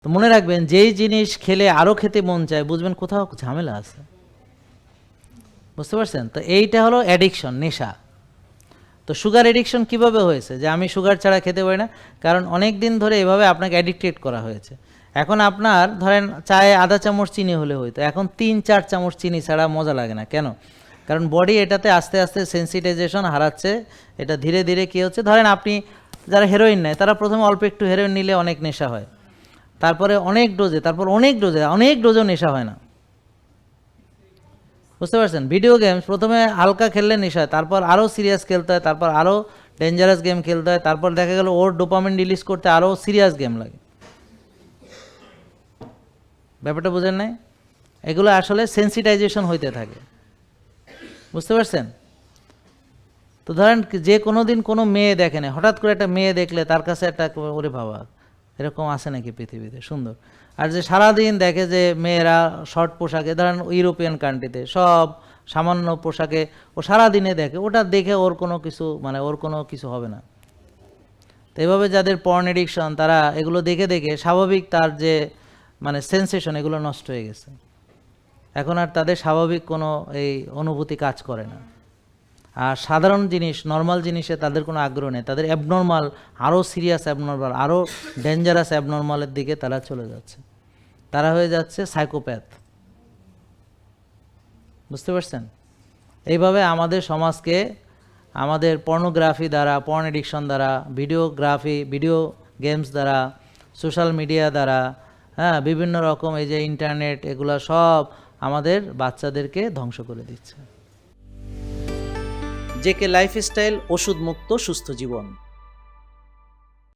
তো মনে রাখবেন, যেই জিনিস খেলে আরও খেতে মন চায়, বুঝবেন কোথাও ঝামেলা আছে। বুঝতে পারছেন? তো এইটা হলো অ্যাডিকশন, নেশা। তো সুগার এডিকশন কিভাবে হয়েছে, যে আমি সুগার ছাড়া খেতে পারি না? কারণ অনেক দিন ধরে এভাবে আপনাকে অ্যাডিক্টেড করা হয়েছে। এখন আপনার ধরেন চায়ে আধা চামচ চিনি হলে হইতো, এখন 3-4 চামচ চিনি ছাড়া মজা লাগে না। কেন? কারণ বডি এটাতে আস্তে আস্তে সেন্সিটাইজেশন হারাচ্ছে। এটা ধীরে ধীরে কী হচ্ছে, ধরেন আপনি যারা হেরোইন নেয় তারা প্রথমে অল্প একটু হেরোইন নিলে অনেক নেশা হয়, তারপরে অনেক ডোজে, তারপর অনেক ডোজেও নেশা হয় না। বুঝতে পারছেন? ভিডিও গেমস প্রথমে হালকা খেললে নেশা হয়, তারপর আরও সিরিয়াস খেলতে হয়, তারপর আরও ডেঞ্জারাস গেম খেলতে হয়, তারপর দেখা গেল ওর ডোপামিন রিলিজ করতে আরও সিরিয়াস গেম লাগে। ব্যাপারটা বুঝেন নাই? এগুলো আসলে সেন্সিটাইজেশন হইতে থাকে। বুঝতে পারছেন? তো ধরেন যে কোনো দিন কোনো মেয়ে দেখে না, হঠাৎ করে একটা মেয়ে দেখলে তার কাছে একটা ওরে বাবা, এরকম আছে নাকি পৃথিবীতে, সুন্দর। আর যে সারাদিন দেখে যে মেয়েরা শর্ট পোশাকে, ধরেন ইউরোপিয়ান কান্ট্রিতে সব সামান্য পোশাকে ও সারাদিনে দেখে, ওটা দেখে ওর কোনো কিছু ওর কোনো কিছু হবে না। তো এভাবে যাদের পর্ন এডিকশন, তারা এগুলো দেখে দেখে স্বাভাবিক তার যে সেন্সেশন, এগুলো নষ্ট হয়ে গেছে। এখন আর তাদের স্বাভাবিক কোনো এই অনুভূতি কাজ করে না। আর সাধারণ জিনিস, নর্মাল জিনিসে তাদের কোনো আগ্রহ নেই, তাদের অ্যাবনর্মাল, আরও সিরিয়াস অ্যাবনর্মাল, আরও ডেঞ্জারাস অ্যাবনর্মালের দিকে তারা চলে যাচ্ছে। তারা হয়ে যাচ্ছে সাইকোপ্যাথ। বুঝতে পারছেন? এইভাবে আমাদের সমাজকে আমাদের পর্নোগ্রাফি দ্বারা, পর্ন এডিকশন দ্বারা, ভিডিওগ্রাফি, ভিডিও গেমস দ্বারা, সোশ্যাল মিডিয়া দ্বারা, বিভিন্ন রকম এই যে ইন্টারনেট, এগুলো সব আমাদের বাচ্চাদেরকে ধ্বংস করে দিচ্ছে। জেকে লাইফস্টাইল, ওষুধ মুক্ত সুস্থ জীবন।